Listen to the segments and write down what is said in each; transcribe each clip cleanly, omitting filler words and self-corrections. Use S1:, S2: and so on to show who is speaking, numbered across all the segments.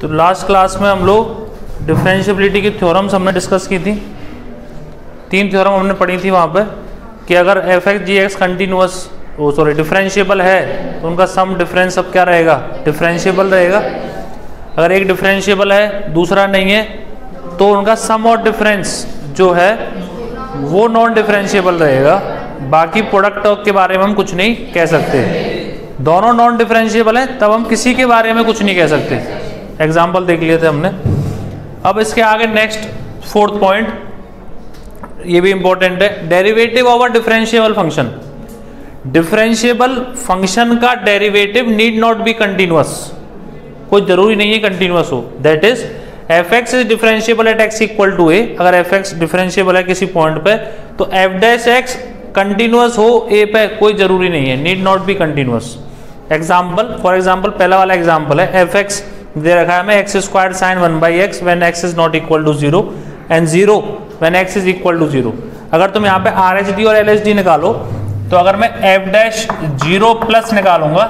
S1: तो last class में हम लोग डिफरेंशिएबिलिटी की थ्योरम्स हमने डिस्कस की थी। 3 थ्योरम हमने पढ़ी थी वहाँ पे कि अगर एफ एक्स जी एक्स कंटिन्यूअस डिफरेंशिएबल है तो उनका सम डिफरेंस अब क्या रहेगा, डिफरेंशिएबल रहेगा। अगर एक डिफरेंशिएबल है दूसरा नहीं है तो उनका सम और डिफरेंस जो है वो नॉन डिफरेंशिएबल रहेगा। बाकी प्रोडक्ट के बारे में हम कुछ नहीं कह सकते। दोनों नॉन डिफरेंशिएबल है तब हम किसी के बारे में कुछ नहीं कह सकते। एग्जाम्पल देख लिए थे हमने। अब इसके आगे नेक्स्ट 4th पॉइंट, ये भी इंपॉर्टेंट है, derivative of a differentiable function. Differentiable function का derivative need not be continuous, कोई जरूरी नहीं है कंटिन्यूअस हो। That is F x is differentiable at x equal to A. अगर एफ एक्स डिफरेंशिएबल है किसी पॉइंट पे तो एफ डैश एक्स कंटिन्यूअस हो ए पे, कोई जरूरी नहीं है, need not be continuous. Example, for example पहला वाला एग्जाम्पल है एफ एक्स दे रखा है हमें x square sine 1/x when x is not equal to 0 and 0 when x is equal to 0। अगर तुम यहाँ पे आर एच डी और एल एच डी निकालो तो अगर मैं एफ डैश 0 प्लस निकालूंगा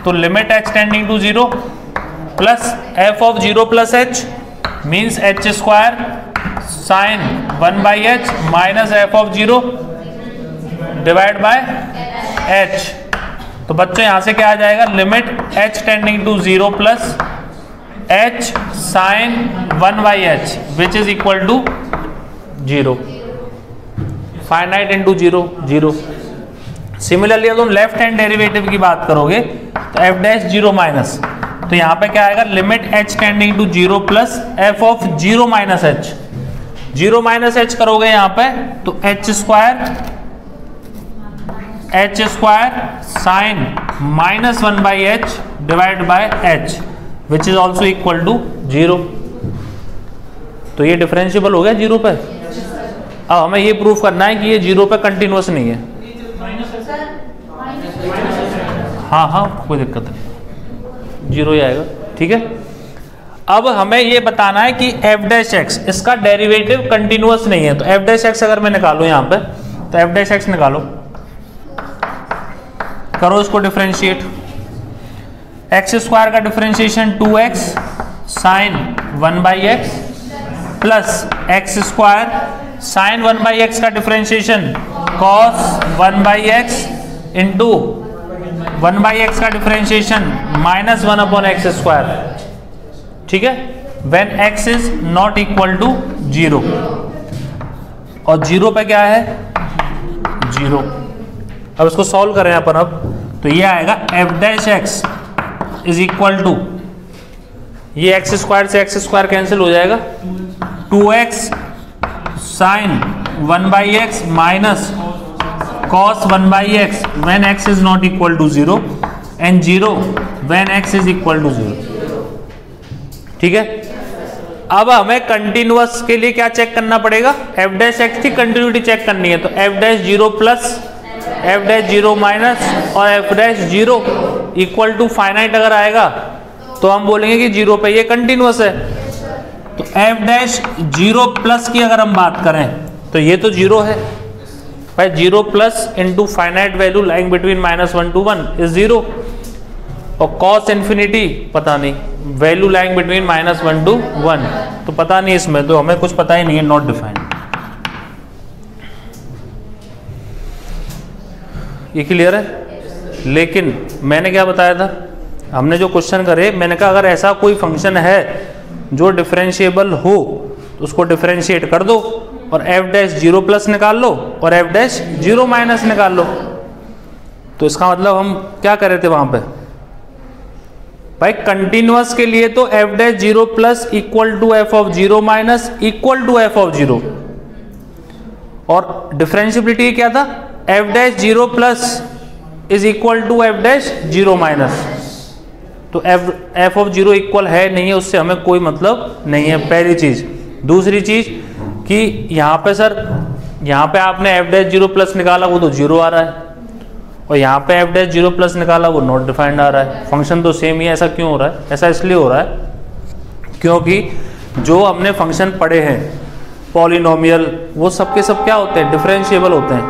S1: तो limit h tending to 0 plus f of 0 plus h means h square sine 1/h minus f of 0 divide by h। तो बच्चों यहां से क्या आ जाएगा, limit h tending to 0 plus h sine 1/h which is equal to 0। Finite into 0 0। Similarly अगर तुम left hand derivative की बात करोगे तो f डैश 0 माइनस, तो यहां पे क्या आएगा, limit h tending to 0 plus f of 0 minus h। 0 minus h करोगे यहां पे तो h square sine minus 1/h divide by h which is also equal to 0। तो ये डिफरेंशिएबल हो गया 0 पे। अब हमें ये प्रूफ करना है कि ये 0 पे कंटिन्यूअस नहीं है। हाँ कोई दिक्कत नहीं, 0 ही आएगा, ठीक है। अब हमें ये बताना है कि एफ डैश एक्स इसका डेरिवेटिव कंटिन्यूअस नहीं है। तो एफ डैश एक्स अगर मैं निकालूं यहां पे तो एफ डैश एक्स निकालो, करो इसको डिफरेंशिएट। एक्स स्क्वायर का differentiation 2x sine 1/x plus x square sine 1/x का differentiation cos 1/x into 1/x का डिफरेंशिएशन माइनस 1/x स्क्वायर, ठीक है, when x is not equal to 0। और 0 पे क्या है, 0। अब इसको सॉल्व करें अपन। अब तो ये आएगा f dash x is equal to, ये एक्स स्क्वायर से एक्स स्क्वायर कैंसिल हो जाएगा, 2x sine 1/x minus cos 1/x when x is not equal to 0 and 0 when x is equal to 0, ठीक है। अब हमें कंटिन्यूअस के लिए क्या चेक करना पड़ेगा, f डैश x की कंटिन्यूटी चेक करनी है। तो f dash 0 plus f dash 0 minus और f dash 0 equal to finite अगर आएगा तो हम बोलेंगे कि 0 पे ये कंटिन्यूअस है। तो f डैश 0 प्लस की अगर हम बात करें तो ये तो 0 है भाई, 0 plus into finite value lying between -1 to 1 is 0 और cos इन्फिनिटी पता नहीं, वैल्यू लाइंग बिटवीन -1 to 1 तो पता नहीं, इसमें तो हमें कुछ पता ही नहीं है, नॉट डिफाइंड। ये क्लियर है। लेकिन मैंने क्या बताया था, हमने जो क्वेश्चन करे मैंने कहा अगर ऐसा कोई फंक्शन है जो डिफरेंशिएबल हो तो उसको डिफरेंशिएट कर दो और f डैश 0 प्लस निकाल लो और f डैश 0 माइनस निकाल लो। तो इसका मतलब हम क्या कर रहे थे वहां पे भाई, कंटिन्यूअस के लिए तो f dash 0 plus equal to f of 0 minus equal to f of 0, और डिफरेंशिएबिलिटी क्या था, f dash 0 plus is equal to f dash 0 minus. तो f ऑफ 0 इक्वल है नहीं है, उससे हमें कोई मतलब नहीं है, पहली चीज। दूसरी चीज कि यहाँ पे सर, यहाँ पे आपने f डैश 0 प्लस निकाला वो तो 0 आ रहा है, और यहाँ पे f डैश 0 प्लस निकाला वो नॉट डिफाइंड आ रहा है। फंक्शन तो सेम ही है। ऐसा क्यों हो रहा है? ऐसा इसलिए हो रहा है क्योंकि जो हमने फंक्शन पढ़े हैं पॉलिनोमियल, वो सबके सब क्या होते हैं, डिफरेंशिएबल होते हैं।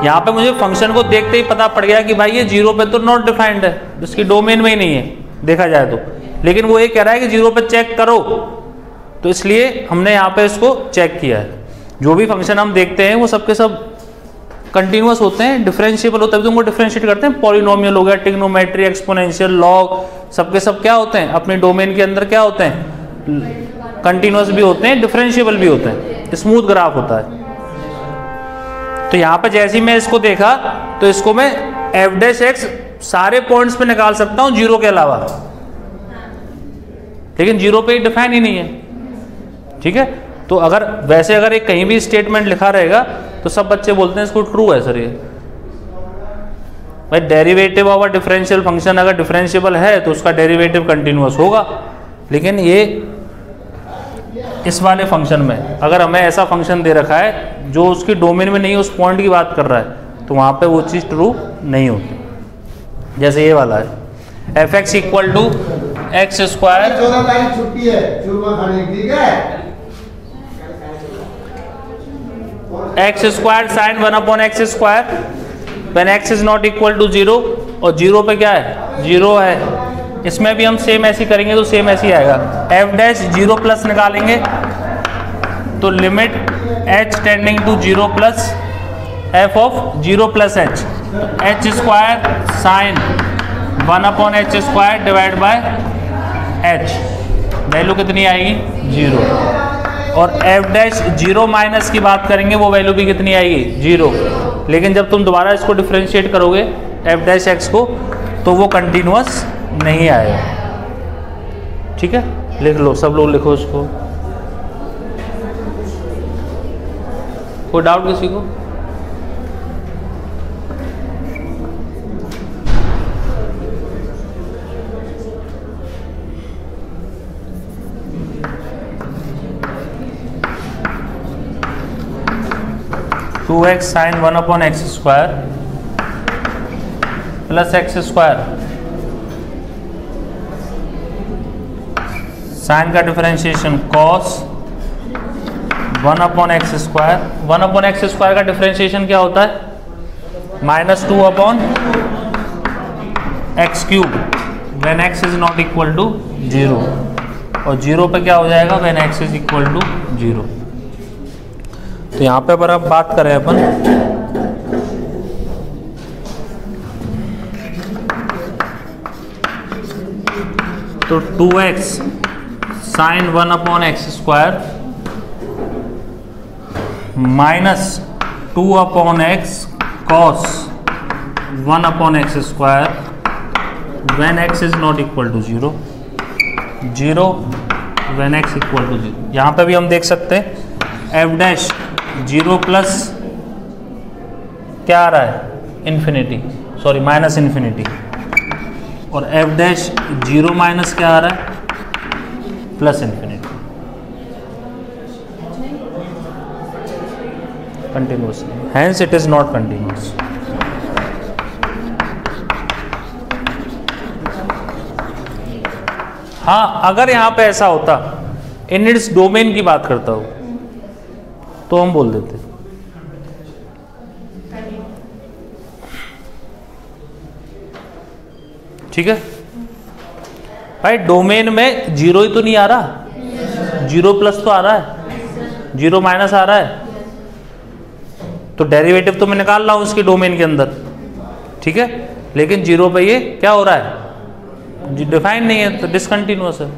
S1: यहाँ पे मुझे फंक्शन को देखते ही पता पड़ गया कि भाई ये 0 पे तो नॉट डिफाइंड है, इसकी डोमेन में ही नहीं है देखा जाए तो। लेकिन वो ये कह रहा है कि 0 पे चेक करो, तो इसलिए हमने यहाँ पे इसको चेक किया है। जो भी फंक्शन हम देखते हैं वो सब के सब कंटिन्यूअस होते हैं, डिफरेंशिएबल होते हैं, तो उनको डिफरेंशिएट करते हैं। पॉलिनोमियल हो गया, ट्रिग्नोमेट्री, एक्सपोनेंशियल, लॉग, सबके सब क्या होते हैं, अपने डोमेन के अंदर क्या होते हैं, कंटिन्यूअस भी होते हैं, डिफरेंशिएबल भी होते हैं, स्मूथ ग्राफ होता है। तो यहाँ पे जैसे ही मैं इसको देखा तो इसको मैं एफ डैश एक्स सारे पॉइंट्स पे निकाल सकता हूँ 0 के अलावा, लेकिन 0 पे डिफाइन ही नहीं है। ठीक है, तो अगर वैसे अगर एक कहीं भी स्टेटमेंट लिखा रहेगा तो सब बच्चे बोलते हैं इसको ट्रू है सर। ये भाई derivative of a differential function अगर डिफरेंशिएबल है तो उसका डेरिवेटिव कंटिन्यूअस होगा, लेकिन ये इस वाले फंक्शन में अगर हमें ऐसा फंक्शन दे रखा है जो उसकी डोमेन में नहीं है, उस पॉइंट की बात कर रहा है, तो वहाँ पे वो चीज़ ट्रू नहीं होती। जैसे ये वाला है f x equal to x square,
S2: छुट्टी है चूरमा खाने की, ठीक है,
S1: x square sine 1 upon x square when x is not equal to 0, और 0 पे क्या है, 0 है। इसमें भी हम सेम ऐसी करेंगे तो सेम ऐसी आएगा। एफ डैश 0 प्लस निकालेंगे तो limit h tending to 0 plus f of 0 plus h, h square sine 1 upon h square divide by h, value कितनी आएगी, 0। और एफ डैश 0 माइनस की बात करेंगे, वो वैल्यू भी कितनी आएगी, 0। लेकिन जब तुम दोबारा इसको डिफरेंशिएट करोगे एफ डैश एक्स को, तो वो कंटिन्यूअस नहीं आएगा। ठीक है, लिख लो, सब लोग लिखो इसको। कोई डाउट किसी को? Two X sine 1 upon x square plus x square, sine का differentiation cos 1 upon x square. 1 upon x square का डिफरेंशिएशन क्या होता है, -2 upon X cube when x is not equal to 0, और 0 पे क्या हो जाएगा, when x is equal to 0। तो यहाँ पे अगर अब बात करें अपन, तो 2x sine 1 upon x square minus 2 upon x cos 1 upon x square when x is not equal to 0, 0 when x equal to 0। यहाँ पे भी हम देख सकते हैं एफ डैश 0 प्लस क्या आ रहा है, इन्फिनिटी, सॉरी माइनस इन्फिनिटी, और एफ डैश 0 माइनस क्या आ रहा है, प्लस इन्फिनिटी। कंटिन्यूअस नहीं, hence it is not continuous. हाँ, अगर यहां पे ऐसा होता, इन इट्स डोमेन की बात करता हूं, तो हम बोल देते। ठीक है भाई, डोमेन में 0 ही तो नहीं आ रहा, 0 प्लस तो आ रहा है, 0 माइनस आ रहा है, तो डेरिवेटिव तो मैं निकाल रहा हूं उसके डोमेन के अंदर। ठीक है, लेकिन 0 पे ये क्या हो रहा है, डिफाइन नहीं है, तो डिसकंटिन्यूअस है।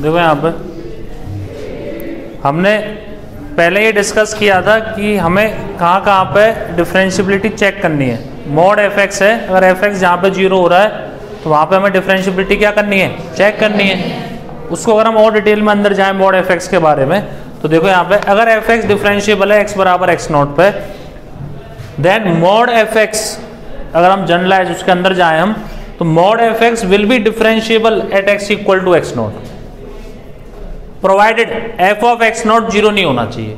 S1: देखो यहाँ पे हमने पहले ये डिस्कस किया था कि हमें कहाँ कहाँ पे डिफरेंशियबिलिटी चेक करनी है। मॉड एफ एक्स है, अगर एफ एक्स जहाँ पे 0 हो रहा है तो वहाँ पे हमें डिफरेंशियबिलिटी क्या करनी है, चेक करनी है। उसको अगर हम और डिटेल में अंदर जाएं मॉड एफ एक्स के बारे में, तो देखो यहाँ पे अगर एफ एक्स डिफरेंशिएबल है x बराबर x नॉट पे, देन मॉड एफ एक्स, अगर हम जनरलाइज उसके अंदर जाएं हम, तो mod F x will be differentiable at x equal to x not, provided f of x not 0 नहीं होना चाहिए।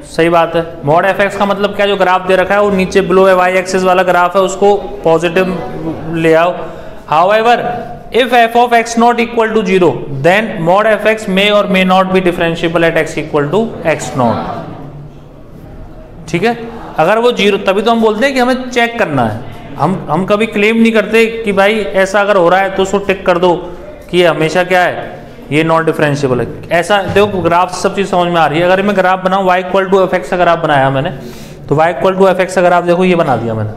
S1: सही बात है। मॉड एफ एक्स का मतलब क्या, जो ग्राफ दे रखा है वो नीचे बिलो है y एक्सिस वाला ग्राफ है, उसको पॉजिटिव ले आओ। However if f of x not equal to 0 then mod f x may or may not be differentiable at x equal to x naught। ठीक है, अगर वो 0, तभी तो हम बोलते हैं कि हमें चेक करना है। हम कभी क्लेम नहीं करते कि भाई ऐसा अगर हो रहा है तो उसको टिक कर दो कि ये हमेशा क्या है, ये नॉन डिफरेंशिएबल है। ऐसा देखो ग्राफ से सब चीज़ समझ में आ रही है। अगर मैं ग्राफ बनाऊँ y equal to f x का ग्राफ बनाया मैंने, तो y equal to f x का ग्राफ देखो ये बना दिया मैंने।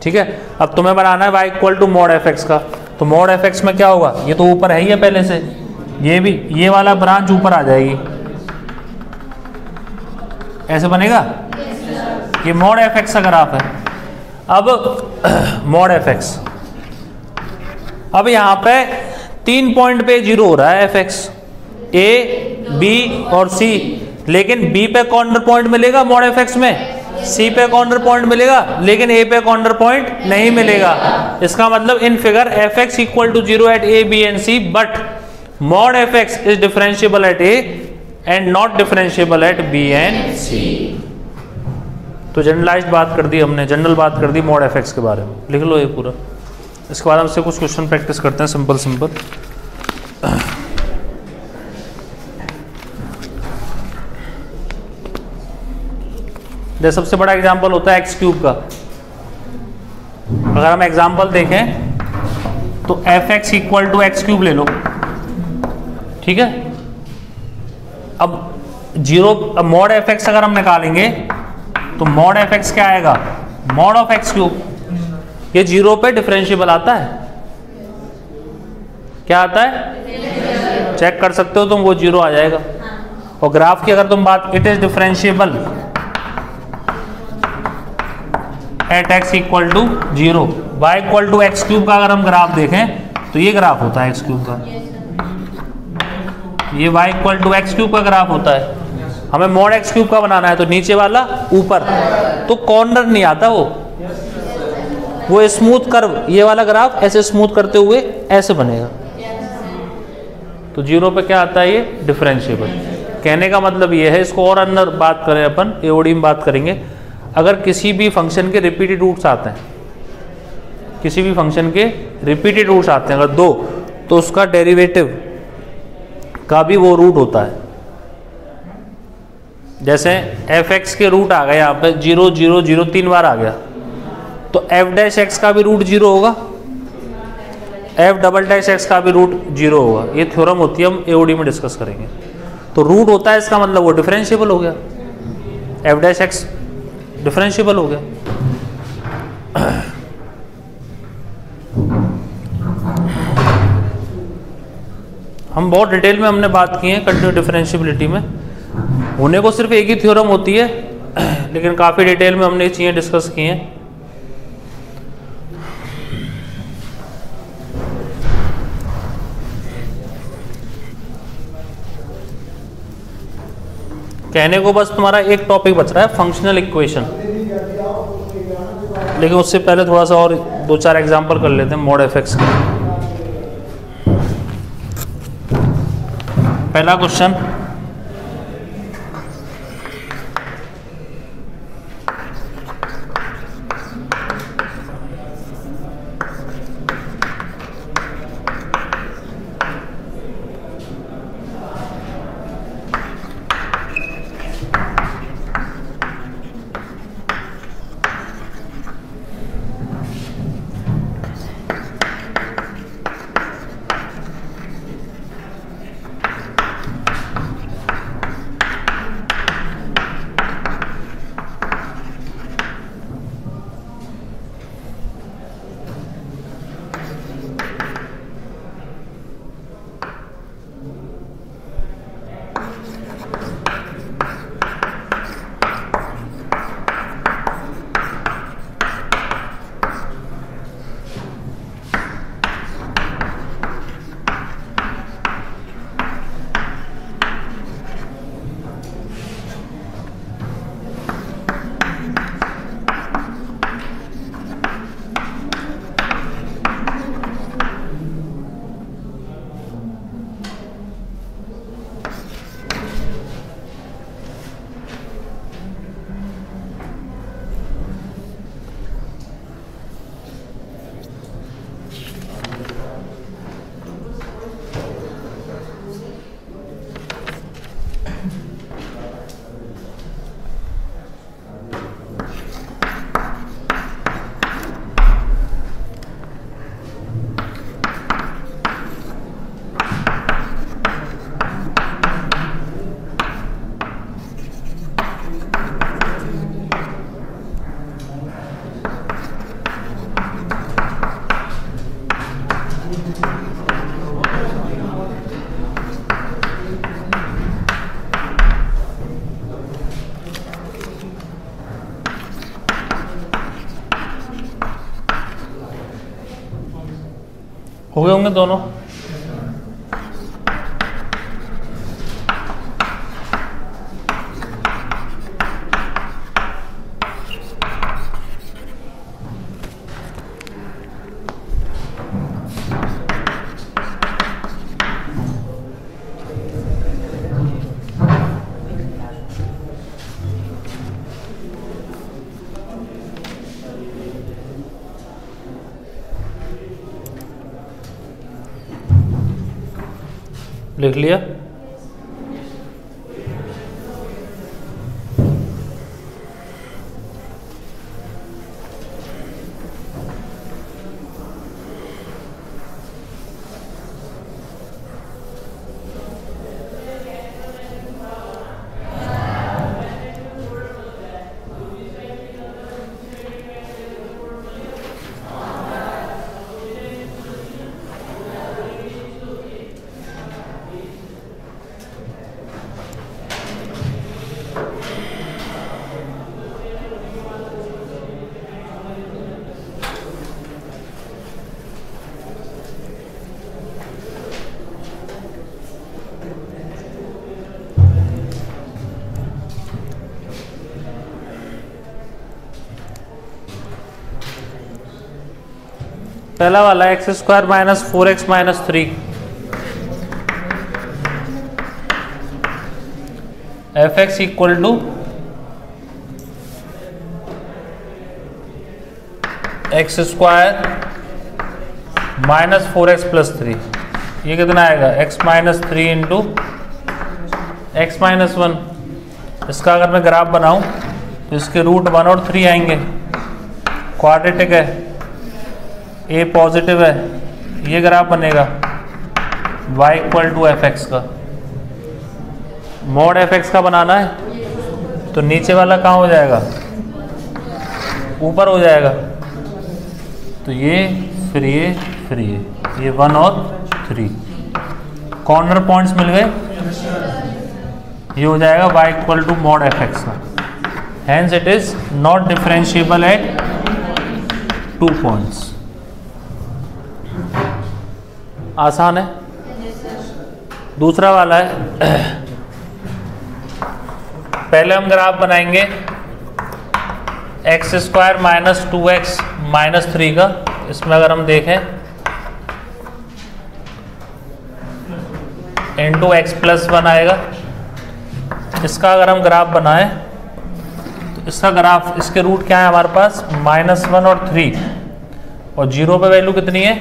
S1: ठीक है, अब तुम्हें बनाना है y equal to mod F x का, तो मॉड एफ एक्स में क्या होगा, ये तो ऊपर है ही है पहले से, ये भी ये वाला ब्रांच ऊपर आ जाएगी, ऐसे बनेगा। ये मॉड एफ एक्स का ग्राफ है। अब मॉड एफ एक्स, अब यहाँ पे 3 पॉइंट पे 0 हो रहा है एफ एक्स, ए बी और सी, लेकिन बी पे कॉर्नर पॉइंट मिलेगा मॉड एफ एक्स में, सी पे कॉर्नर पॉइंट मिलेगा, लेकिन ए पे कॉर्नर पॉइंट नहीं मिलेगा। इसका मतलब in figure F x equal to 0 at A B and C, but mod F x is differentiable at A and not differentiable at B and C. तो जनरलाइज्ड बात कर दी हमने, जनरल बात कर दी मॉड एफ एक्स के बारे में। लिख लो ये पूरा, इसके बाद हमसे कुछ क्वेश्चन प्रैक्टिस करते हैं सिंपल सिंपल। जैसे सबसे बड़ा एग्जांपल होता है एक्स क्यूब का। अगर हम एग्जांपल देखें तो f x equal to x cube ले लो। ठीक है, अब 0, अब मॉड एफ एक्स अगर हम निकालेंगे तो मॉड एफ एक्स क्या आएगा, मॉड ऑफ एक्स क्यूब। ये 0 पे डिफरेंशिएबल आता है, क्या आता है, चेक कर सकते हो तुम, वो 0 आ जाएगा। और ग्राफ की अगर तुम बात, it is differentiable at x equal to 0, y equal to x cube का अगर हम ग्राफ देखें तो ये ग्राफ होता है एक्स क्यूब का, ये y equal to x cube का ग्राफ होता है। हमें मॉड एक्स क्यूब का बनाना है तो नीचे वाला ऊपर, तो कॉर्नर नहीं आता, वो स्मूथ कर्व, ये वाला ग्राफ ऐसे स्मूथ करते हुए ऐसे बनेगा। तो 0 पे क्या आता है, ये डिफरेंशिएबल। कहने का मतलब ये है, इसको और अंदर बात करें अपन, एओडी में बात करेंगे। अगर किसी भी फंक्शन के रिपीटेड रूट्स आते हैं, किसी भी फंक्शन के रिपीटेड रूट्स आते हैं अगर 2, तो उसका डेरिवेटिव का भी वो रूट होता है। जैसे एफ एक्स के रूट आ गए यहाँ पे 0 0 0 3 बार आ गया, तो एफ डैश एक्स का भी रूट 0 होगा, एफ डबल डैश एक्स का भी रूट 0 होगा। ये थ्योरम होती है, हम एओडी में डिस्कस करेंगे। तो रूट होता है, इसका मतलब वो डिफरेंशिएबल हो गया, एफ डैश एक्स डिफरेंशिएबल हो गया। हम बहुत डिटेल में हमने बात की है कंटिन्यू डिफरेंशिएबिलिटी में, होने को सिर्फ एक ही थ्योरम होती है, लेकिन काफ़ी डिटेल में हमने ये चीज़ें डिस्कस की हैं। कहने को बस तुम्हारा एक टॉपिक बच रहा है, फंक्शनल इक्वेशन, लेकिन उससे पहले थोड़ा सा और 2-4 एग्जांपल कर लेते हैं मॉड एफ एक्स के। पहला क्वेश्चन, हो गए होंगे दोनों। लिख लिया। पहला वाला x square minus 4x minus 3, f x equal to x square minus 4x plus 3। ये कितना आएगा? x minus 3 into x minus 1। इसका अगर मैं ग्राफ बनाऊं तो इसके रूट 1 और 3 आएंगे। क्वाड्रेटिक है, ए पॉजिटिव है, ये ग्राफ बनेगा y equal to f x का। मॉड एफ एक्स का बनाना है तो नीचे वाला कहाँ हो जाएगा? ऊपर हो जाएगा। तो ये फिर ये फिर ये 1 और 3 कॉर्नर पॉइंट्स मिल गए। ये हो जाएगा y equal to mod F x का। Hence it is not differentiable at 2 points. आसान है। दूसरा वाला है, पहले हम ग्राफ बनाएंगे x square minus 2x minus 3 का। इसमें अगर हम देखें इंटू एक्स प्लस 1 आएगा। इसका अगर हम ग्राफ बनाएं तो इसका ग्राफ, इसके रूट क्या है हमारे पास? -1 और 3, और 0 पे वैल्यू कितनी है?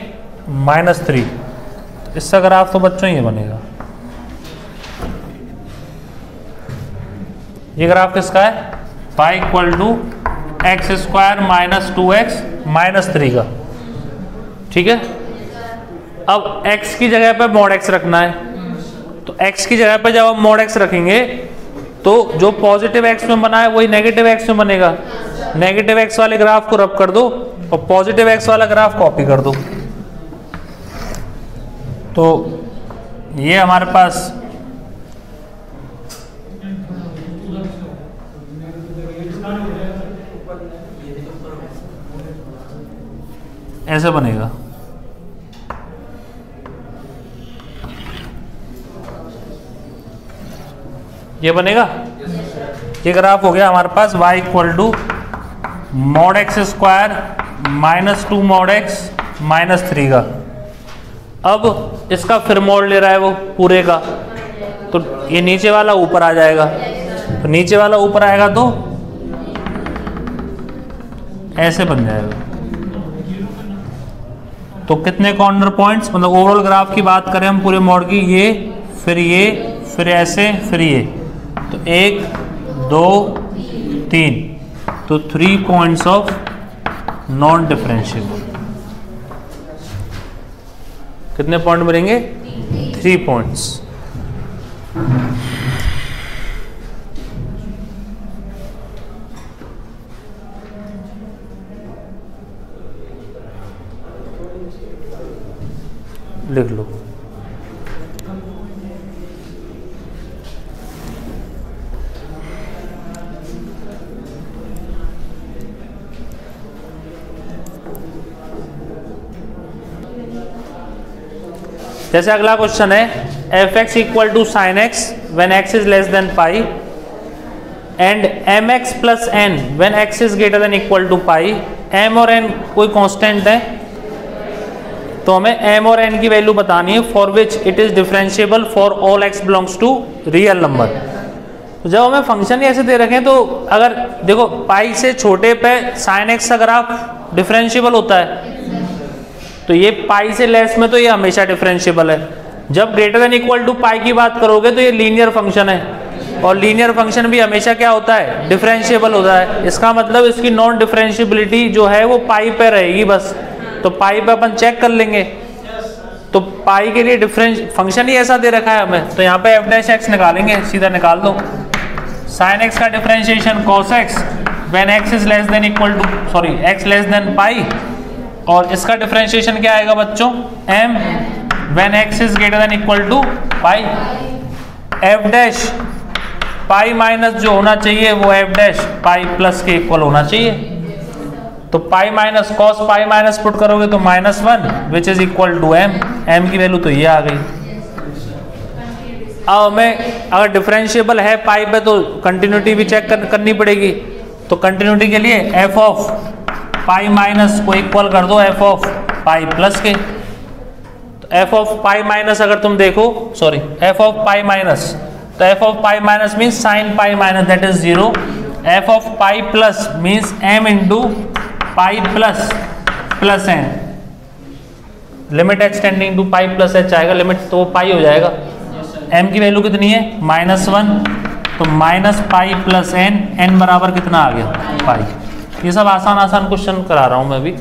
S1: -3। इसका ग्राफ तो बच्चों ये बनेगा। ये ग्राफ किसका है? y equal to x square minus 2x minus 3 का। ठीक है। अब x की जगह पे मॉड x रखना है, तो x की जगह पे जब हम मॉड x रखेंगे तो जो पॉजिटिव x में बना है वही नेगेटिव x में बनेगा। नेगेटिव x वाले ग्राफ को रब कर दो और पॉजिटिव x वाला ग्राफ कॉपी कर दो। तो ये हमारे पास ऐसे बनेगा। ये बनेगा। ये ग्राफ हो गया हमारे पास y equal to mod x square minus 2 mod x minus 3 का। अब इसका फिर मॉड ले रहा है वो पूरे का, तो ये नीचे वाला ऊपर आ जाएगा। तो नीचे वाला ऊपर आएगा तो ऐसे बन जाएगा। तो कितने कॉर्नर पॉइंट्स, मतलब ओवरऑल ग्राफ की बात करें हम पूरे मॉड की, ये फिर ऐसे फिर ये, तो 1 2 3, तो 3 पॉइंट्स ऑफ नॉन डिफरेंशिएबल। कितने पॉइंट मिलेंगे? 3 पॉइंट्स। लिख लो। जैसे अगला क्वेश्चन है f x equal to sine x when x is less than pi and m x plus n when x is greater than equal to pi. M और n कोई constant है तो हमें एम और एन की value बतानी है for which it is differentiable for all x belongs to real number. तो जब हमें फंक्शन ही ऐसे दे रखे हैं तो अगर देखो पाई से छोटे पे साइन एक्स का ग्राफ डिफरेंशिएबल होता है तो ये पाई से लेस में तो ये हमेशा डिफरेंशिएबल है। जब ग्रेटर देन इक्वल टू पाई की बात करोगे तो ये लीनियर फंक्शन है और लीनियर फंक्शन भी हमेशा क्या होता है, डिफरेंशिएबल होता है। इसका मतलब इसकी नॉन डिफरेंशिएबिलिटी जो है वो पाई पे रहेगी बस। तो पाई पे अपन चेक कर लेंगे। तो पाई के लिए डिफरेंस फंक्शन ही ऐसा दे रखा है हमें, तो यहाँ पे एफ डैश एक्स निकालेंगे, सीधा निकाल दो। साइन एक्स का differentiation cos x when x is less than equal to sorry x less than pi, और इसका डिफरेंशिएशन क्या आएगा बच्चों, m when x is greater than equal to pi. F dash pi minus जो होना चाहिए वो एफ डैश पाई प्लस के इक्वल होना चाहिए। तो pi minus cos pi minus put करोगे तो -1 which is equal to m. M की वैल्यू तो ये आ गई। अब हमें अगर डिफरेंशिएबल है पाई पे तो कंटिन्यूटी भी चेक करनी पड़ेगी। तो कंटिन्यूटी के लिए एफ ऑफ पाई माइनस को इक्वल कर दो एफ ऑफ पाई प्लस के। तो एफ ऑफ पाई माइनस अगर तुम देखो sorry f of pi minus, तो f of pi minus means sine pi minus that is 0। F of pi plus means m into pi plus plus n. Limit x tending to pi plus h आएगा, limit तो pi हो जाएगा। M की value कितनी है -1, तो minus pi plus n, n बराबर कितना आ गया पाई। ये सब आसान आसान क्वेश्चन करा रहा हूं मैं अभी,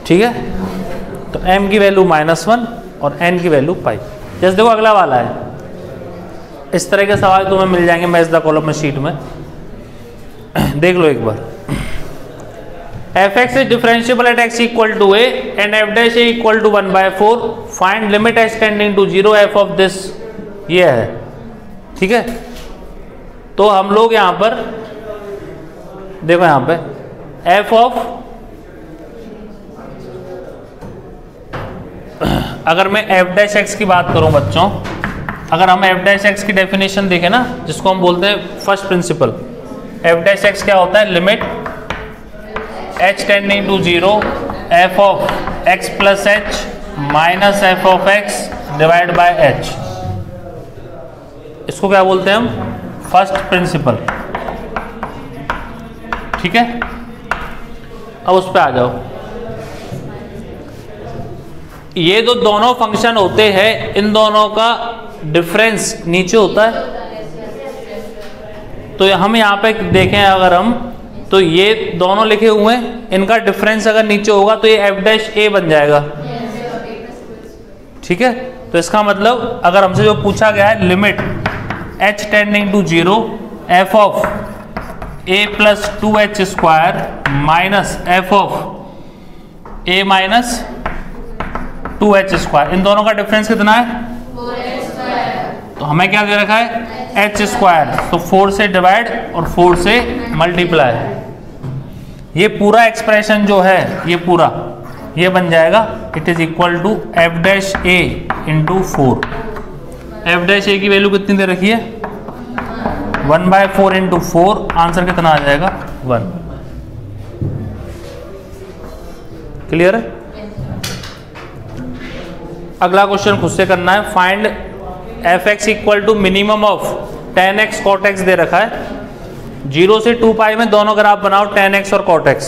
S1: ठीक है। तो एम की वैल्यू -1 और एन की वैल्यू पाई। जैसे देखो अगला वाला है, इस तरह के सवाल तुम्हें मिल जाएंगे मैच द कॉलम में शीट में, देख लो एक बार। F x is differentiable at x equal to a and f dash a equal to 1/4, find limit x tending to 0 f of this, ये है, ठीक है। तो हम लोग यहां पर देखो यहां पे एफ ऑफ, अगर मैं एफ डैश एक्स की बात करूं बच्चों, अगर हम एफ डैश एक्स की डेफिनेशन देखें ना, जिसको हम बोलते हैं first principle, f dash x क्या होता है, limit h tending to 0 f of x plus h minus f of x divide by h। इसको क्या बोलते हैं हम, फर्स्ट प्रिंसिपल, ठीक है। अब उस पर आ जाओ। ये जो दोनों फंक्शन होते हैं इन दोनों का डिफरेंस नीचे होता है। तो हम यहाँ पे देखें अगर हम, तो ये दोनों लिखे हुए हैं, इनका डिफरेंस अगर नीचे होगा तो ये एफ डैश ए बन जाएगा, ठीक है। तो इसका मतलब अगर हमसे जो पूछा गया है limit h tending to 0 f of a plus 2h square minus f of a minus 2h square, इन दोनों का डिफरेंस कितना है, 4h²। तो हमें क्या दे रखा है, h स्क्वायर, तो 4 से डिवाइड और 4 से मल्टीप्लाई। ये पूरा एक्सप्रेशन जो है ये पूरा ये बन जाएगा, it is equal to f dash a into 4। F dash a की वैल्यू कितनी दे रखी है, 1/4 इंटू 4, आंसर कितना आ जाएगा 1। क्लियर है। अगला क्वेश्चन खुद से करना है, find f x equal to minimum of tan x cot x दे रखा है। 0 से 2 पाई में दोनों ग्राफ बनाओ tan x और cot x,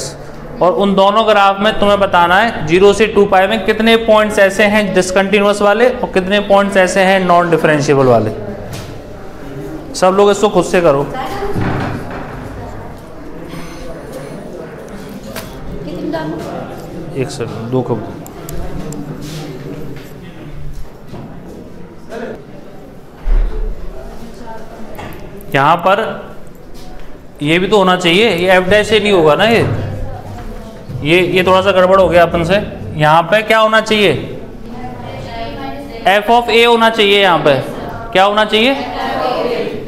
S1: और उन दोनों ग्राफ में तुम्हें बताना है 0 से 2 पाई में कितने पॉइंट्स ऐसे हैं डिसकंटिन्यूअस वाले और कितने पॉइंट्स ऐसे हैं नॉन डिफरेंशिएबल वाले। सब लोग इसको खुद से करो। एक सेकंड, 2 कब यहाँ पर ये भी तो होना चाहिए, ये एफ डैश से नहीं होगा ना, ये थोड़ा सा गड़बड़ हो गया अपन से। यहाँ पे क्या होना चाहिए, एफ ऑफ ए होना चाहिए। यहाँ पे क्या होना चाहिए,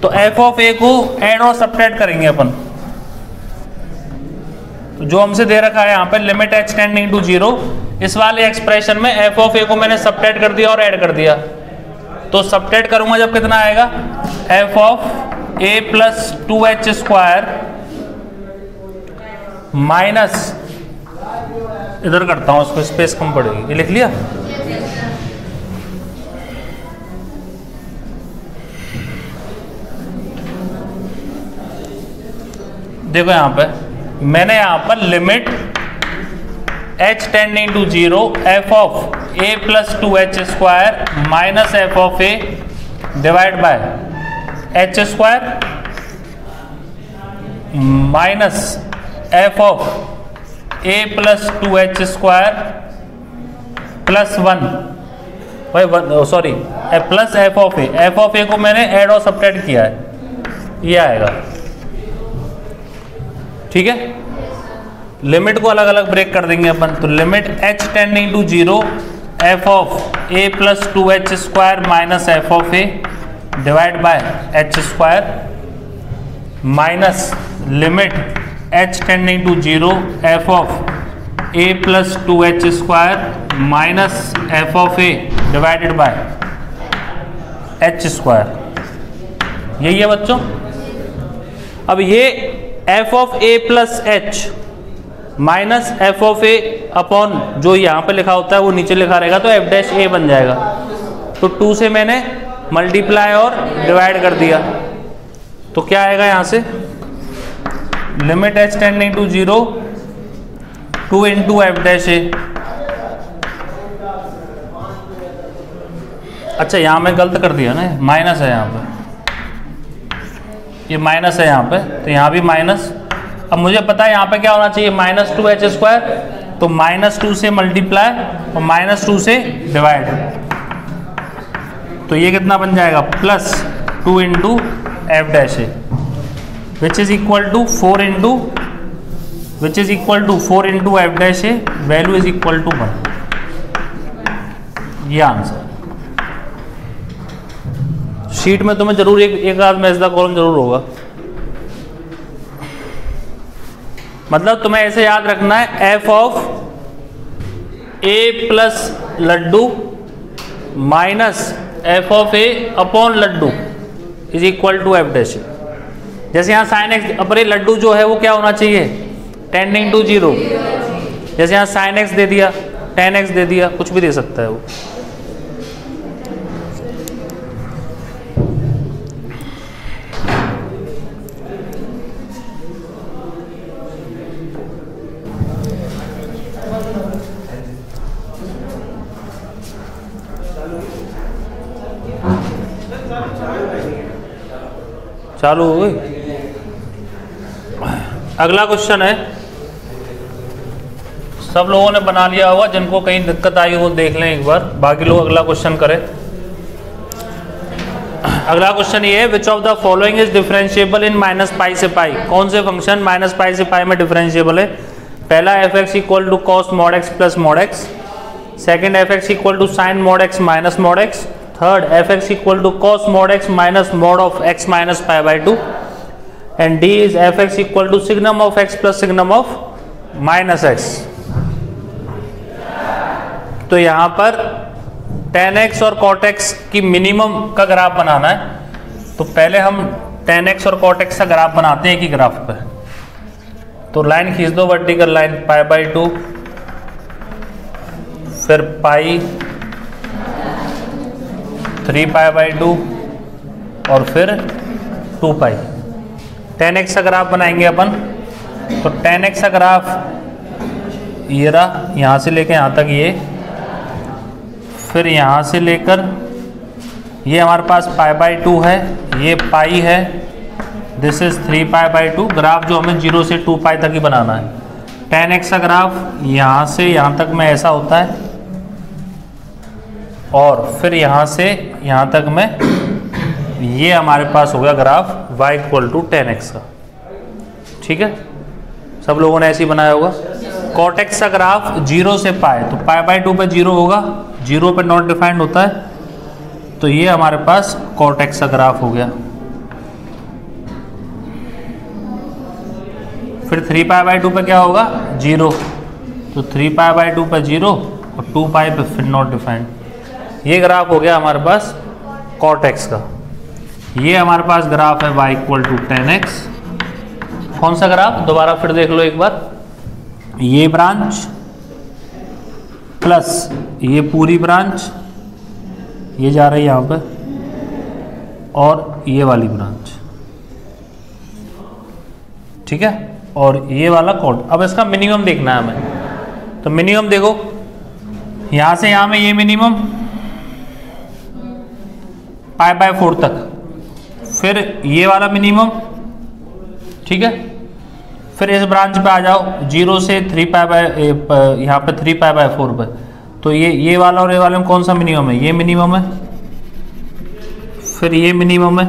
S1: तो एफ ऑफ ए को ऐड और सब्ट्रैक्ट करेंगे अपन। तो जो हमसे दे रखा है यहाँ पे लिमिट h टेंडिंग टू 0, इस वाले एक्सप्रेशन में एफ ऑफ ए को मैंने सबट्रैक्ट कर दिया और ऐड कर दिया, तो सबट्रैक्ट करूंगा जब कितना आएगा, F of a plus 2h square minus, इधर करता हूं उसको, स्पेस कम पड़ेगी, ये लिख लिया। देखो यहां पे मैंने यहां पर limit h tending to 0 f of a plus 2h square minus f of a divide by h square minus f of a plus 2h square plus 1 भाई sorry plus f of a को मैंने add और subtract किया है, ये आएगा। ठीक है, लिमिट को अलग अलग ब्रेक कर देंगे अपन, तो limit h tending to 0 f of a plus 2h square minus f of a divide by h square minus limit h tending to 0 f of a plus 2h square minus f of a divided by h square. यही है बच्चों। अब ये f of a plus h minus f of a upon जो यहाँ पे लिखा होता है वो नीचे लिखा रहेगा, तो एफ डैश ए बन जाएगा। तो 2 से मैंने मल्टीप्लाई और डिवाइड कर दिया, तो क्या आएगा यहाँ से, limit h tending to 0 2 into f dash a. अच्छा यहाँ मैं गलत कर दिया ना, माइनस है यहाँ पे, ये माइनस है यहाँ पे, तो यहाँ भी माइनस। अब मुझे पता है यहाँ पे क्या होना चाहिए, माइनस 2h स्क्वायर, तो माइनस 2 से मल्टीप्लाई और माइनस 2 से डिवाइड, तो ये कितना बन जाएगा, plus 2 into f dash a which is equal to 4 into f dash a, value is equal to 1। ये आंसर। शीट में तुम्हें जरूर एक आध मैच का कॉलम जरूर होगा, मतलब तुम्हें ऐसे याद रखना है, एफ ऑफ ए प्लस लड्डू minus f of a upon लड्डू is equal to f dash. जैसे यहाँ साइन एक्स, अपने लड्डू जो है वो क्या होना चाहिए, टेंडिंग टू 0, जैसे यहाँ साइन एक्स दे दिया, टेन एक्स दे दिया, कुछ भी दे सकता है वो। चालू हो गई। अगला क्वेश्चन है, सब लोगों ने बना लिया होगा, जिनको कहीं दिक्कत आई हो देख लें एक बार, बाकी लोग अगला क्वेश्चन करें। अगला क्वेश्चन ये है, which of the following is differentiable in minus pi से पाई। कौन से फंक्शन माइनस पाई से पाई में डिफरेंशिएबल है। पहला f x equal to cos mod x plus mod x, second f x equal to sine mod x minus mod x, third f x equal to cos mod x minus mod of x minus pi by 2, and d is F x equal to signum of x plus signum of minus x. तो यहाँ पर tan x और cot x की minimum का graph बनाना है, तो पहले हम tan x और cot x का ग्राफ बनाते हैं एक ही ग्राफ पे। तो लाइन खींच दो, वर्टिकल लाइन पाई बाई 2, फिर पाई, 3 पाई बाई 2 और फिर 2 पाई। tan x का ग्राफ बनाएंगे अपन, तो tan x का ग्राफ ये रहा, यहाँ से लेके यहाँ तक ये, फिर यहाँ से लेकर ये हमारे पास पाई बाई 2 है, ये पाई है, this is 3 pi by 2। Graph जो हमें 0 से 2 पाई तक ही बनाना है। tan x का ग्राफ यहाँ से यहाँ तक में ऐसा होता है, और फिर यहाँ से यहाँ तक में ये हमारे पास हो गया graph y equal to tan x का। ठीक है, सब लोगों ने ऐसे ही बनाया होगा। cot x का ग्राफ 0 से पाई, तो पाई बाई 2 पे 0 होगा, 0 पे नॉट डिफाइंड होता है, तो ये हमारे पास cot x का ग्राफ हो गया। फिर 3 पाई बाई 2 पे क्या होगा, 0, तो 3 पाई बाई 2 पे 0 और 2 पाई पे फिर नॉट डिफाइंड। ये ग्राफ हो गया हमारे पास कॉट एक्स का। ये हमारे पास ग्राफ है y इक्वल टू 10x। कौन सा ग्राफ, दोबारा फिर देख लो एक बार। ये ब्रांच प्लस ये पूरी ब्रांच, ये जा रही है यहाँ पे, और ये वाली ब्रांच, ठीक है, और ये वाला कॉट। अब इसका मिनिमम देखना है हमें, तो मिनिमम देखो यहाँ से यहाँ में ये मिनिमम π/4 तक, फिर ये वाला मिनिमम, ठीक है, फिर इस ब्रांच पे आ जाओ 0 से 3 यहाँ पे 3π/4 पे, तो ये वाला और ये वाले में कौन सा मिनिमम है, ये मिनिमम है, फिर ये मिनिमम है,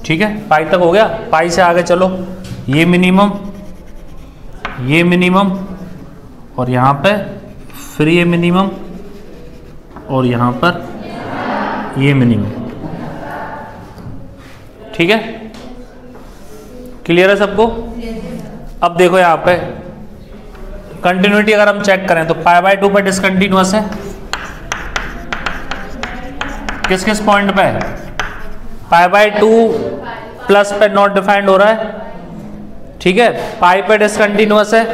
S1: ठीक है, पाई तक हो गया। पाई से आगे चलो, ये मिनिमम, और यहाँ पे फिर ये मिनिमम, और यहाँ पर ये मिनिमम, ठीक है, क्लियर है सबको। अब देखो यहाँ पे कंटिन्यूटी अगर हम चेक करें तो π/2 पे डिसकंटिन्यूअस है, किस किस पॉइंट पे है, π/2 प्लस पे नॉट डिफाइंड हो रहा है, ठीक है, पाई पे डिसकंटिन्यूअस है,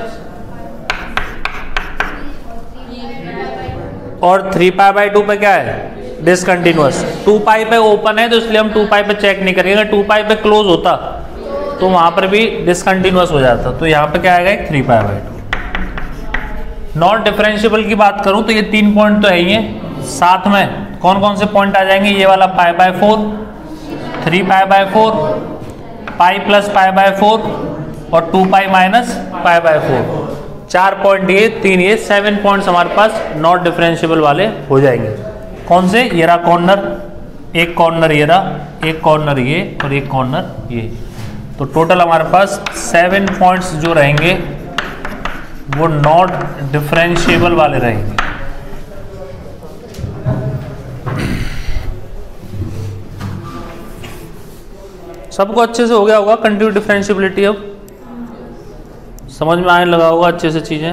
S1: और 3π/2 पे क्या है, डिसकंटिन्यूअस। 2 पाई पे ओपन है तो इसलिए हम 2 पाई पे चेक नहीं करेंगे, 2 पाई पे क्लोज होता तो वहां पर भी डिसकंटिन्यूअस हो जाता, तो यहाँ पे क्या आएगा, 3π/2। नॉट डिफरेंशिएबल की बात करूं तो ये 3 पॉइंट तो है ही है, साथ में कौन कौन से पॉइंट आ जाएंगे, ये वाला π/4, 3π/4, पाई प्लस π/4 और 2 पाई माइनस π/4। 4 पॉइंट ये, 3 ये, 7 पॉइंट्स हमारे पास नॉट डिफरेंशिएबल वाले हो जाएंगे। कौन से, ये रहा कॉर्नर, एक कॉर्नर ये रहा, एक कॉर्नर ये, और एक कॉर्नर ये, तो टोटल हमारे पास 7 पॉइंट्स जो रहेंगे वो नॉट डिफरेंशिएबल वाले रहेंगे। सबको अच्छे से हो गया होगा कंटिन्यू डिफरेंशिएबिलिटी, अब समझ में आने लगा होगा अच्छे से चीजें।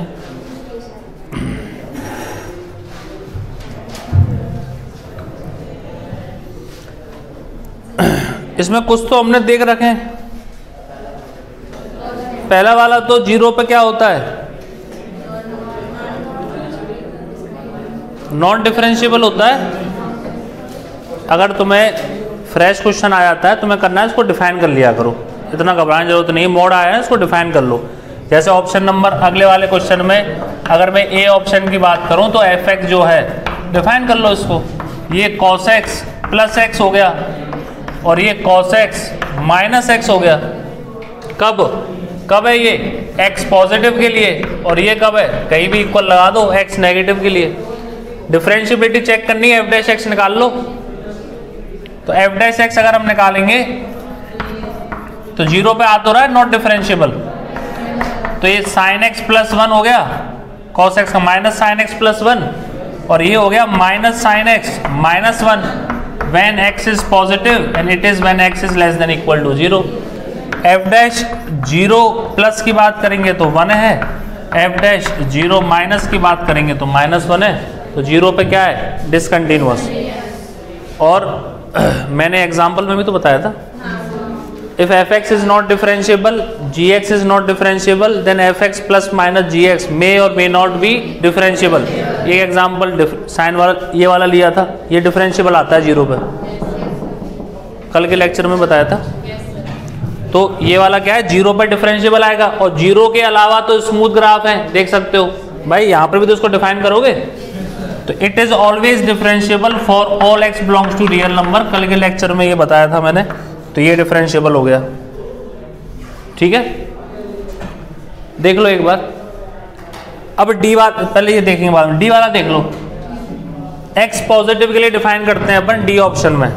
S1: इसमें कुछ तो हमने देख रखे हैं। पहला वाला तो 0 पे क्या होता है, नॉन डिफरेंशिएबल होता है। अगर तुम्हें फ्रेश क्वेश्चन आ जाता है, तुम्हें करना है इसको डिफाइन कर लिया करो, इतना घबराने की जरूरत नहीं, मोड आया है इसको डिफाइन कर लो। जैसे ऑप्शन नंबर अगले वाले क्वेश्चन में अगर मैं ए ऑप्शन की बात करूं तो एफ एक्स जो है डिफाइन कर लो इसको, ये cos x प्लस एक्स हो गया और ये cos x माइनस एक्स हो गया। कब है ये, x पॉजिटिव के लिए, और ये कब है, कहीं भी इक्वल लगा दो, x नेगेटिव के लिए। डिफरेंशिएबिलिटी चेक करनी है, f' निकाल लो, तो f' अगर हम निकालेंगे तो 0 पे आ तो रहा है नॉट डिफरेंशिएबल, तो ये sin x प्लस 1 हो गया, cos x का माइनस sin x प्लस 1, और ये हो गया minus sin x minus 1 when x is positive and it is when x is less than equal to 0। f' 0 plus की बात करेंगे तो 1 है, f' 0 माइनस की बात करेंगे तो माइनस 1 है, तो 0 पे क्या है, डिसकंटिन्यूअस। और मैंने एग्जाम्पल में भी तो बताया था, if fx is not differentiable, gx is not differentiable, then fx plus minus gx may or may not be differentiable। ये एग्जाम्पल साइन वाला ये वाला लिया था, ये डिफरेंशिएबल आता है 0 पे, कल के लेक्चर में बताया था। तो ये वाला क्या है, 0 पे डिफरेंशिएबल आएगा, और 0 के अलावा तो स्मूथ ग्राफ है, देख सकते हो भाई, यहाँ पर भी तो इसको डिफाइन करोगे, तो it is always differentiable for all x belongs to real number, कल के लेक्चर में ये बताया था मैंने, तो ये डिफरेंशिएबल हो गया, ठीक है। देख लो एक बार, अब डी वाला पहले ये देखेंगे बाद में, डी वाला देख लो, x पॉजिटिव के लिए डिफाइन करते हैं अपन डी ऑप्शन में।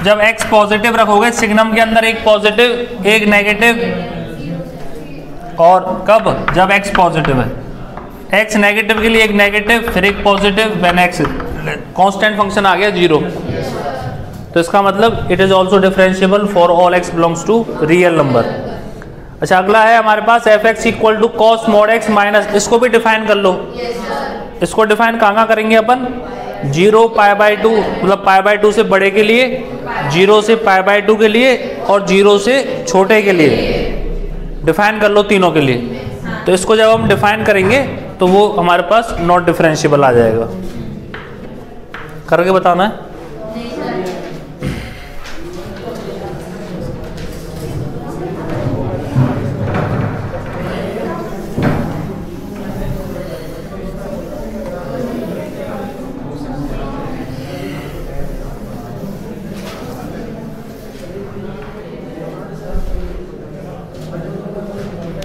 S1: जब x पॉजिटिव रखोगे सिग्नम के अंदर एक पॉजिटिव एक नेगेटिव, और कब, जब x पॉजिटिव है, x नेगेटिव के लिए एक नेगेटिव फिर एक positive, when x constant function आ गया 0, तो इसका मतलब it is also differentiable for all x belongs to real number. अच्छा अगला है हमारे पास f x equal to cos mod x minus, इसको भी डिफाइन कर लो। इसको डिफाइन कहाँ करेंगे अपन, 0 पाई बाई 2 मतलब पाई बाई 2 से बड़े के लिए, 0 से पाई बाई 2 के लिए और 0 से छोटे के लिए डिफाइन कर लो तीनों के लिए। तो इसको जब हम डिफाइन करेंगे तो वो हमारे पास नॉट डिफरेंशिएबल आ जाएगा। करके बताना है।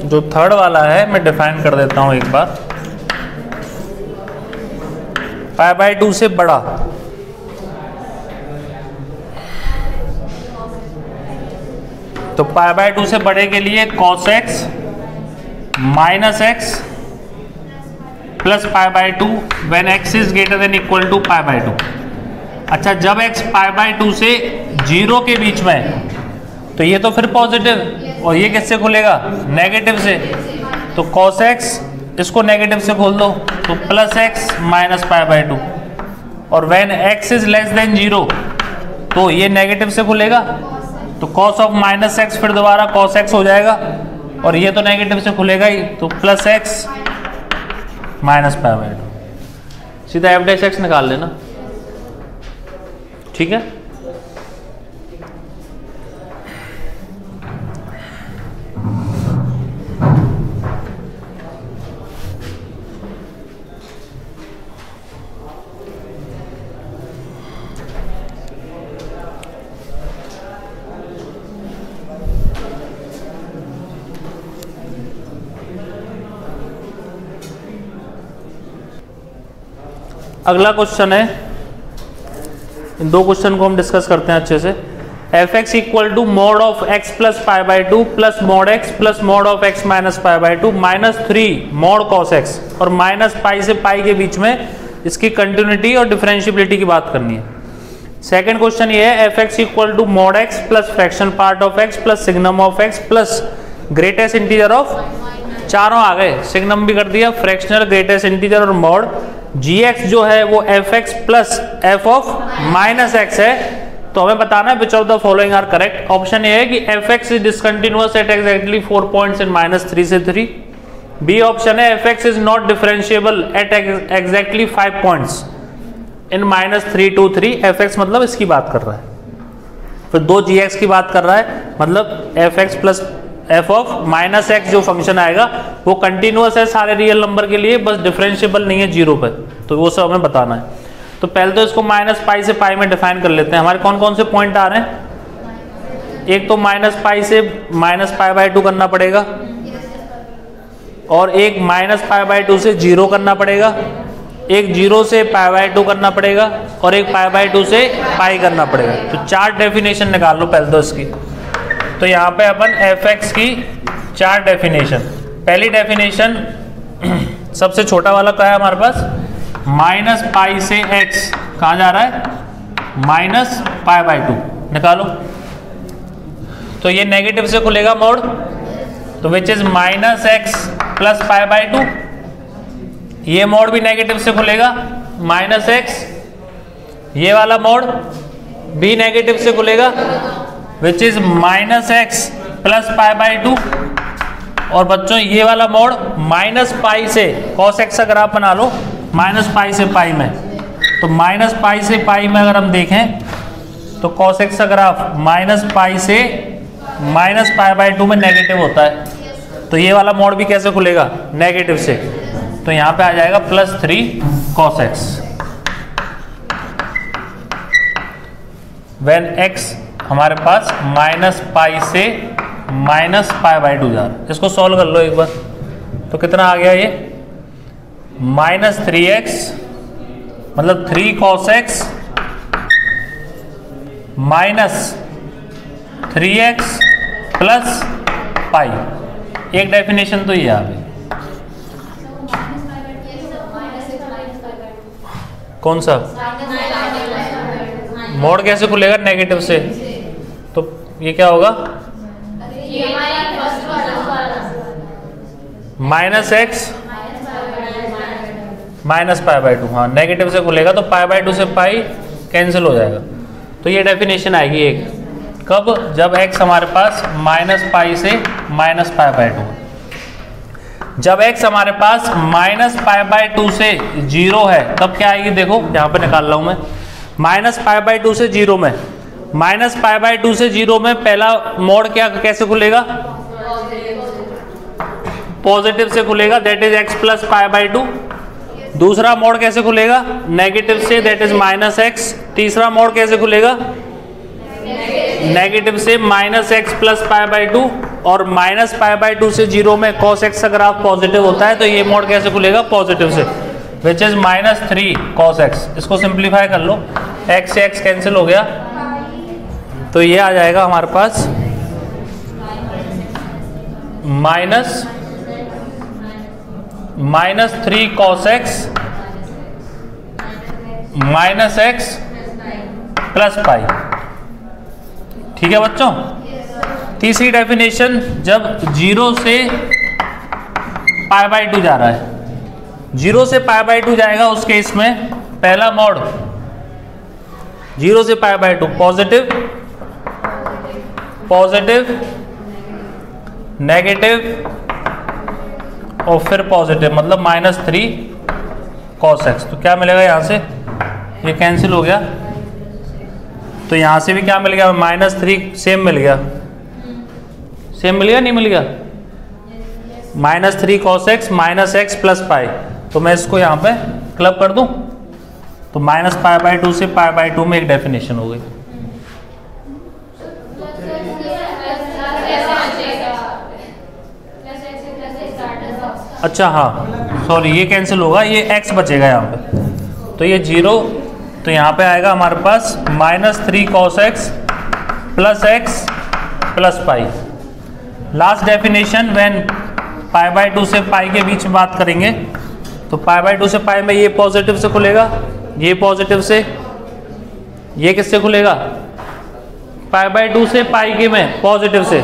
S1: जो थर्ड वाला है मैं डिफाइन कर देता हूं एक बार। पाई बाई 2 से बड़ा, तो पाई बाई 2 से बड़े के लिए cos x minus x plus pi by 2 when x is greater than equal to pi by 2। अच्छा जब x पाई बाई 2 से 0 के बीच में है तो ये तो फिर पॉजिटिव, और ये किससे खुलेगा, नेगेटिव से। तो cos x इसको नेगेटिव से खोल दो तो plus x minus pi by 2, और when x is less then 0 तो ये नेगेटिव से खुलेगा, तो cos ऑफ माइनस एक्स फिर दोबारा cos x हो जाएगा, और ये तो नेगेटिव से खुलेगा ही, तो plus x minus pi by 2। सीधा एफ डैश एक्स निकाल लेना, ठीक है। अगला क्वेश्चन है, इन दो क्वेश्चन को हम डिस्कस करते हैं अच्छे से। F x equal to mod of x plus pi by 2 plus mod x plus mod of x minus pi by 2 minus 3 mod cos x, और माइनस पाई से पाई के बीच में इसकी कंटिन्यूटी और डिफरेंशिएबिलिटी की बात करनी है। सेकंड क्वेश्चन ये है, f x equal to mod x plus fraction part of x plus signum of x plus greatest integer of, चारों आ गए, सिग्नम भी कर दिया, फ्रैक्शनल, ग्रेटेस्ट इंटीजर और मॉड। जी एक्स जो है वो f x plus f of minus x है, तो हमें बताना है which of the following are correct. Option a है कि f x is discontinuous at exactly 4 points in minus 3 से 3। बी ऑप्शन है f x is not differentiable at exactly 5 points in minus 3 to 3। F x मतलब इसकी बात कर रहा है, फिर दो जी एक्स की बात कर रहा है, मतलब F x plus f of minus x जो फंक्शन आएगा वो कंटिन्यूअस है सारे रियल नंबर के लिए, बस डिफरेंशिएबल नहीं है 0 पे, तो वो सब हमें बताना है। तो पहले तो इसको माइनस पाई से पाई में डिफाइन कर लेते हैं। हमारे कौन कौन से पॉइंट आ रहे हैं, एक तो माइनस पाई से माइनस पाई बाई 2 करना पड़ेगा, और एक माइनस पाई बाई 2 से 0 करना पड़ेगा, एक 0 से पाई बाई 2 करना पड़ेगा, और एक पाई बाई 2 से पाई करना पड़ेगा। तो 4 डेफिनेशन निकाल लो पहले तो इसकी। तो यहाँ पे अपन एफ एक्स की 4 डेफिनेशन। पहली डेफिनेशन सबसे छोटा वाला क्या है हमारे पास, माइनस पाई से एक्स कहाँ जा रहा है, माइनस पाई बाई 2 निकालो। तो ये नेगेटिव से खुलेगा मोड, तो विच is minus x plus pi by 2। ये मोड भी नेगेटिव से खुलेगा, माइनस एक्स। ये वाला मोड भी नेगेटिव से खुलेगा, विच is minus x plus pi by 2। और बच्चों ये वाला मोड माइनस पाई से कॉस एक्स का ग्राफ बना लो, माइनस पाई से पाई में। तो माइनस पाई से पाई में अगर हम देखें तो कॉस एक्स का ग्राफ माइनस पाई से माइनस पाई बाई 2 में नेगेटिव होता है। तो ये वाला मोड भी कैसे खुलेगा, नेगेटिव से। तो यहाँ पे आ जाएगा plus 3 cos x when x हमारे पास माइनस पाई से माइनस पाई बाई 2 जा रहा है। इसको सॉल्व कर लो एक बार, तो कितना आ गया ये, माइनस 3x मतलब 3 cos x minus 3x plus pi. एक डेफिनेशन तो ये आ गई। कौन सा मोड कैसे खुलेगा, नेगेटिव से। तो ये क्या होगा, minus x minus pi by to, हाँ नेगेटिव से खुलेगा तो पाई बाई टू से पाई कैंसिल हो जाएगा। तो ये डेफिनेशन आएगी एक, कब? जब x हमारे पास माइनस पाई से माइनस पाई बाई टू, जब x हमारे पास माइनस पाई बाई टू से जीरो है तब क्या आएगी? देखो यहाँ पे निकाल रहा हूँ मैं, माइनस पाई बाई टू से जीरो में, माइनस पाई बाई टू से जीरो में पहला मोड क्या कैसे खुलेगा? पॉजिटिव से खुलेगा, that is x plus pi by to. दूसरा मोड कैसे खुलेगा? नेगेटिव से, दैट इज माइनस एक्स। तीसरा मोड कैसे खुलेगा? नेगेटिव से minus x plus pi by to. और माइनस पाई बाई टू से जीरो में कॉस एक्स का ग्राफ पॉजिटिव होता है तो ये मोड कैसे खुलेगा? पॉजिटिव से, which is minus three cos x. इसको सिंप्लीफाई कर लो, एक्स से एक्स कैंसिल हो गया तो ये आ जाएगा हमारे पास minus three cos x minus x plus pi. ठीक है बच्चों। तीसरी डेफिनेशन, जब जीरो से पाई बाई टू जा रहा है, जीरो से पाई बाई टू जाएगा उस केस में पहला मोड जीरो से पाई by to positive, positive, negative और फिर पॉजिटिव, मतलब माइनस थ्री कॉस एक्स। तो क्या मिलेगा यहाँ से? ये कैंसिल हो गया तो यहाँ से भी क्या मिल गया? माइनस थ्री सेम मिल गया, सेम मिल गया नहीं मिल गया? Minus three cos x minus x plus पाई। तो मैं इसको यहाँ पे क्लब कर दूं तो माइनस पाई बाई टू से पाई बाई टू में एक डेफिनेशन हो गई। अच्छा हाँ सॉरी, ये कैंसिल होगा, ये x बचेगा यहाँ पे तो ये जीरो, तो यहाँ पे आएगा हमारे पास minus three cos x plus pi. Last definition, when pi by two से पाई के बीच में बात करेंगे तो पाई बाई टू से पाई में ये पॉजिटिव से खुलेगा, ये पॉजिटिव से, ये किससे खुलेगा? पाई बाई टू से पाई के में पॉजिटिव से,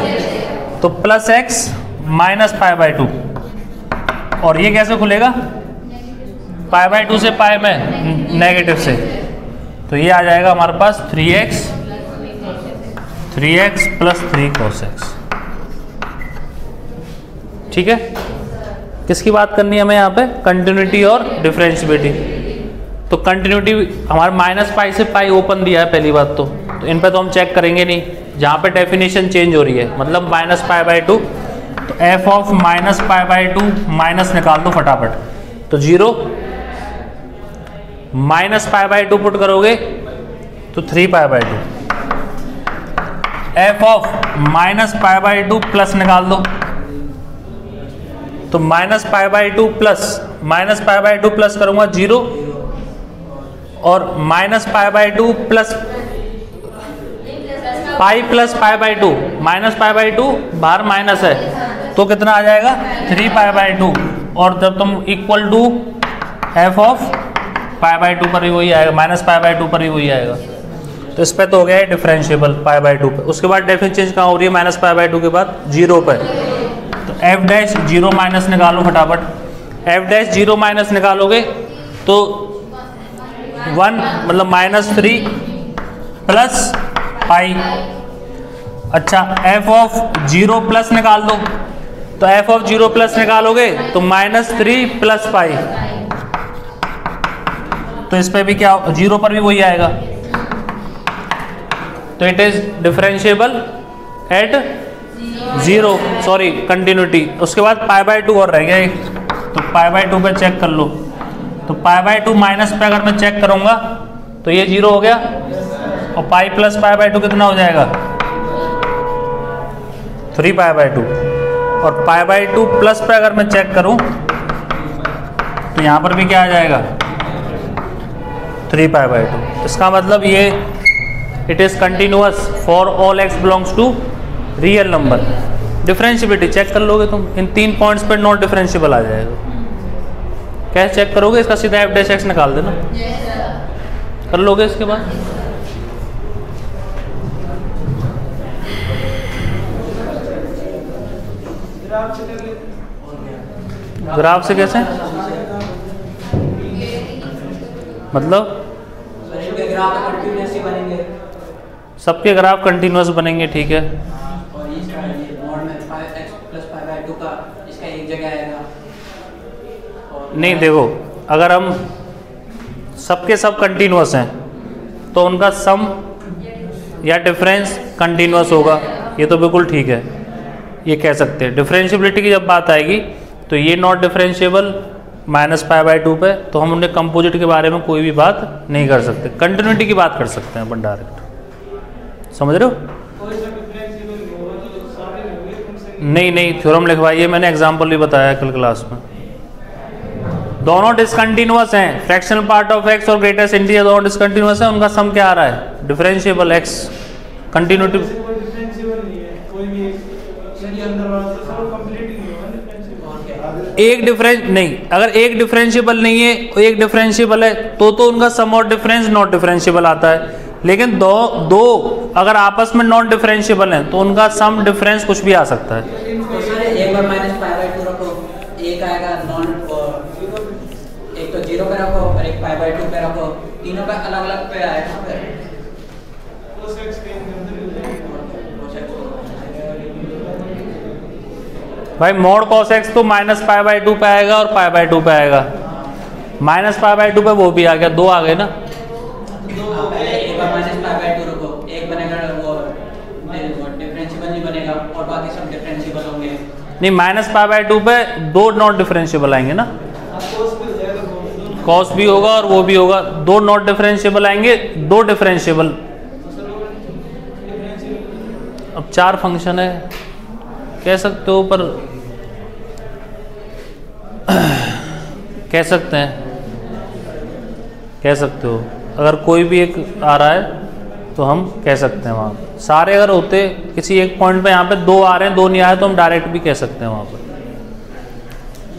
S1: तो plus x minus pi by to. और ये कैसे खुलेगा? पाई बाई टू से पाई में नेगेटिव से, तो ये आ जाएगा हमारे पास 3x plus three cos x. ठीक है। किसकी बात करनी है हमें यहाँ पे? कंटिन्यूटी और डिफरेंशिएबिलिटी। तो कंटिन्यूटी हमारे माइनस पाई से पाई ओपन दिया है पहली बात तो इन पे तो हम चेक करेंगे नहीं, जहाँ पे डेफिनेशन चेंज हो रही है, मतलब माइनस पाई बाई टू, तो f of minus pi by to minus निकाल दो फटाफट, तो zero, minus pi by to put करोगे तो 3 पाई by to, f of minus pi by two plus निकाल दो तो minus pi by two plus करूंगा जीरो, और minus pi by two plus pi plus pi by to, minus pi by to बाहर minus है तो कितना आ जाएगा? 3 पाई बाई टू। और जब तुम equal to f of pi by two पर ही वही आएगा, माइनस पाई बाई टू पर ही वही आएगा। तो इस पे तो हो गया है डिफरेंशिएबल पाई बाई टू पे। उसके बाद डेफिनेशन चेंज कहाँ हो रही है? माइनस पाई बाई टू के बाद जीरो पे, तो एफ डैश जीरो माइनस निकालो फटाफट। एफ डैश जीरो माइनस निकालोगे तो 1 मतलब माइनस 3 प्लस पाई। अच्छा, एफ ऑफ जीरो प्लस निकाल दो, तो एफ ऑफ जीरो प्लस निकालोगे तो माइनस 3 प्लस पाई, तो इस पे भी क्या, जीरो पर भी वही आएगा, तो it is differentiable eight zero, sorry continuity. उसके बाद पाई बाई टू और रह गया एक, तो पाई बाई टू पे चेक कर लो, तो पाई बाई टू माइनस पे अगर मैं चेक करूंगा तो ये जीरो हो गया, और pi plus pi by to कितना हो जाएगा? 3 पाई बाई टू। और पाई बाई टू प्लस पे अगर मैं चेक करूं तो यहां पर भी क्या आ जाएगा? 3 पाई बाई टू। इसका मतलब ये it is continuous for all x belongs to real number. Differentiability check कर लोगे तुम, इन 3 पॉइंट्स पर नॉट डिफरेंशिएबल आ जाएगा। कैसे चेक करोगे? इसका सीधा एफ डैश एक्स निकाल देना, कर लोगे इसके बाद। ग्राफ से कैसे, मतलब सबके ग्राफ कंटिन्यूस बनेंगे, ठीक है।
S3: और इसका ये मॉड में 5x + 5/2 का इसका एक जगह आएगा।
S1: नहीं देखो, अगर हम सबके सब कंटिन्यूस हैं तो उनका सम या डिफरेंस कंटिन्यूस होगा, ये तो बिल्कुल ठीक है, ये कह सकते हैं। डिफरेंशियबिलिटी की जब बात आएगी तो ये नॉट डिफरेंशिएबल -π/2 पे, तो हम उन्हें कंपोजिट के बारे में कोई भी बात नहीं कर सकते, कंटिन्यूटी की बात कर सकते हैं अपन डायरेक्ट, समझ रहे हो? नहीं थ्योरम लिखवाइए, मैंने एग्जाम्पल भी बताया कल क्लास में। दोनों डिसकंटिन्यूअस हैं, फ्रैक्शनल पार्ट ऑफ x और ग्रेटेस्ट इंटीजर दोनों डिसकंटिन्यूअस है, उनका सम क्या आ रहा है, डिफरेंशिएबल x। कंटिन्यूटी एक डिफरेंस नहीं, अगर एक डिफरेंशिएबल नहीं है, एक डिफरेंशिएबल है तो उनका सम और डिफरेंस नॉट डिफरेंशिएबल आता है। लेकिन दो अगर आपस में नॉन डिफरेंशिएबल हैं तो उनका सम डिफरेंस कुछ भी आ सकता है।
S3: तो सर एक बार -π/2 रखो, एक आएगा नॉन, एक तो 0 पे रखो और एक π/2 पे रखो, तीनों का अलग-अलग पे आएगा फिर।
S1: भाई मॉड cos x तो -π/2 पे आएगा और π/2 पे आएगा, -π/2 पे वो भी आ गया, 2 आ गए ना।
S3: एक बार -π/2 रखो, एक बनेगा वो डिफरेंशिएबल नहीं बनेगा और बाकी सब डिफरेंशिएबल होंगे।
S1: नहीं, -π/2 पे 2 नॉट डिफरेंशिएबल आएंगे ना, cos भी होगा और वो भी होगा, 2 नॉट डिफरेंशिएबल आएंगे, 2 डिफरेंशिएबल। अब 4 फंक्शन है कह सकते हो, पर कह सकते हो अगर कोई भी एक आ रहा है तो हम कह सकते हैं वहाँ सारे, अगर होते किसी एक पॉइंट पे यहाँ पे 2 आ रहे हैं 2 नहीं आए तो हम डायरेक्ट भी कह सकते हैं वहाँ पर।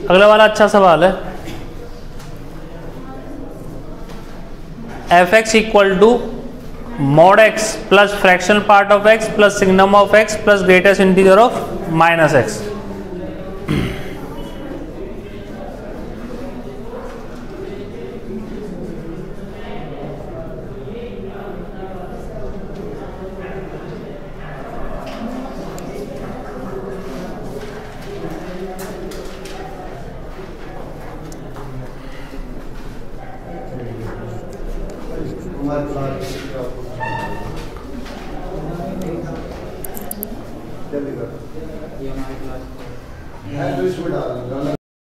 S1: अगला वाला अच्छा सवाल है, f(x) = mod x plus fractional part of x plus signum of x plus greatest integer of -x।
S2: जल्दी कर, है तो इसमें डाल